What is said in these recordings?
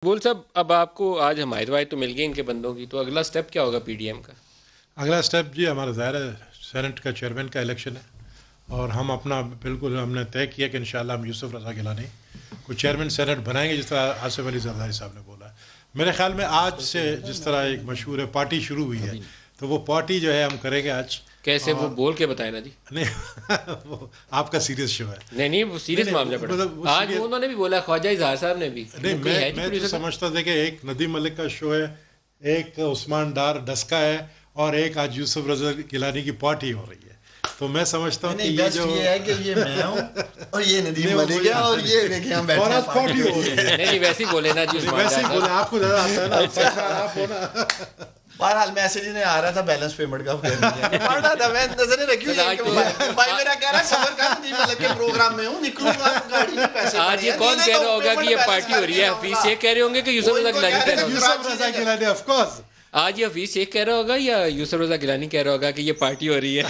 بول صاحب، اب آپ کو آج حمایت وائد تو مل گئی ان کے بندوں کی، تو اگلا سٹیپ کیا ہوگا پی ڈی ایم کا؟ اگلا سٹیپ جی ہمارا ظاہر ہے سینٹ کا چیئرمین کا الیکشن ہے، اور ہم اپنا بالکل ہم نے طے کیا کہ انشاءاللہ ہم یوسف رضا گیلانی کو چیئرمین سینٹ بنائیں گے، جس طرح آصف علی زرداری صاحب نے بولا ہے۔ میرے خیال میں آج سے جس طرح ایک مشہور ہے پارٹی شروع ہوئی ہے، تو وہ پارٹی جو ہے ہم کریں گے آج۔ کیسے وہ بول کے بتائے نا جی؟ نہیں وہ آپ کا سیریس شو ہے۔ نہیں وہ سیریس معاملہ پڑا، آج وہ انہوں نے بھی بولا، خواجہ اظہار صاحب نے بھی۔ نہیں میں تو سمجھتا تھا کہ ایک ندیم ملک کا شو ہے، ایک عثمان ڈار ڈسکا ہے، اور ایک آج یوسف رضا گیلانی کی پارٹی ہو رہی ہے، تو میں سمجھتا ہوں کہ یہ جو ہے کہ یہ میں ہوں اور یہ ندیم ملک ہے اور یہ دیکھیں ہم بیٹھے ہیں پارٹی ہو رہی ہے۔ نہیں ویسے ہی بولے نا جی، ویسے ہی بولے، آپ کو زیادہ آتا ہے نا، آپ ہو نا۔ بہرحال میسج نہیں آ رہا تھا بیلنس پیمنٹ کا پڑھ رہا تھا، میں نظریں رکھی ہوئی بھائی میرا کہہ رہا صبر کر، ندیم ملک کے پروگرام میں ہوں، نکلوں گا گاڑی میں پیسے۔ آج یہ کون کہہ رہا ہوگا کہ یہ پارٹی ہو رہی ہے؟ حفیظ شیخ کہہ رہے ہوں گے کہ یوسف رضا گیلانی کہہ رہا ہوگا؟ یوسف رضا گیلانی آف کورس۔ آج یہ حفیظ شیخ کہہ رہا ہوگا یا یوسف رضا گیلانی کہہ رہا ہوگا کہ یہ پارٹی ہو رہی ہے؟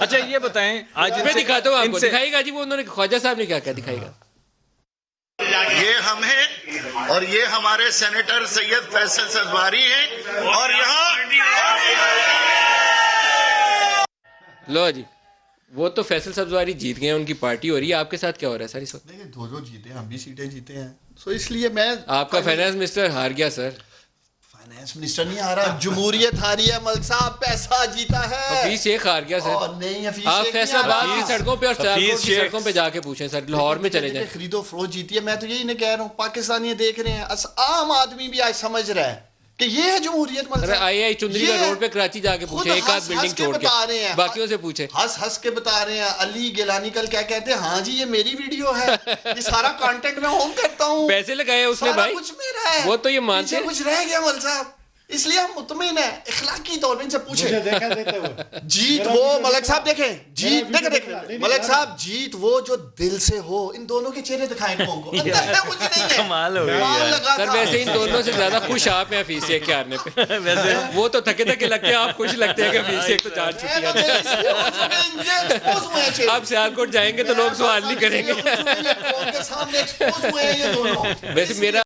اچھا یہ بتائیں، آج میں دکھاتا ہوں آپ کو، دکھائے گا جی وہ انہوں نے، خواجہ صاحب نے کیا کہا، دکھائے گا۔ یہ ہم ہیں اور یہ ہمارے سینیٹر سید فیصل سبزواری ہیں، اور یہاں لو جی، وہ تو فیصل سبزواری جیت گئے ہیں، ان کی پارٹی ہو رہی ہے، آپ کے ساتھ کیا ہو رہا ہے سر اس وقت؟ دیکھیں دو جیتے ہیں، ہم بھی سیٹیں جیتے ہیں، سو اس لیے میں آپ کا فائنانس منسٹر ہار گیا سر۔ فائنانس منسٹر نہیں آ رہا، جمہوریت ہاری ہے، ملک صاحب پیسہ جیتا ہے۔ حفیظ شیخ ہار گیا سر۔ نہیں حفیظ آپ شیخ فیصلہ آباد کی سڑکوں پہ اور سیالکوٹ کی شیخ سڑکوں پہ جا کے پوچھیں سر، لاہور میں چلے جائیں۔ خرید و فروخت جیتی ہے، میں تو یہی نہیں کہہ رہا ہوں، پاکستانی دیکھ رہے ہیں، عام آدمی بھی آج سمجھ رہا ہے کہ یہ ہے جمہوریت۔ ملک صاحب آئی چندری کا روڈ پہ کراچی جا کے پوچھیں، ایک آدھ بلڈنگ چھوڑ کے، باقیوں سے پوچھیں۔ ہنس کے بتا رہے ہیں، علی گیلانی کل کیا کہتے ہیں، ہاں جی یہ میری ویڈیو ہے، یہ سارا کانٹینٹ میں ہوم کرتا ہوں، پیسے لگائے اس نے بھائی، کچھ میرا ہے، وہ تو یہ مانتے ہیں۔ کچھ رہ گیا ملک صاحب، اس لیے ہم مطمئن ہیں، اخلاقی طور پہ ان سے پوچھیں۔ جیت وہ ملک صاحب دیکھیں، جیت دیکھیں ملک صاحب، جیت وہ جو دل سے ہو، ان دونوں کے چہرے دکھائیں لوگوں کو، اندر میں کچھ نہیں ہے، کمال ہو گئی سر ویسے ان دونوں سے زیادہ خوش آپ ہیں حفیظ شیخ کے ہارنے پہ، ویسے وہ تو تھکے تھکے لگتے ہیں، آپ خوش لگتے ہیں کہ حفیظ شیخ تو چار چھٹیاں۔ آپ سیالکوٹ جائیں گے تو لوگ سوال نہیں کریں گے۔ سامنے ایکسپوز ہوئے ہیں یہ دونوں۔ ویسے میرا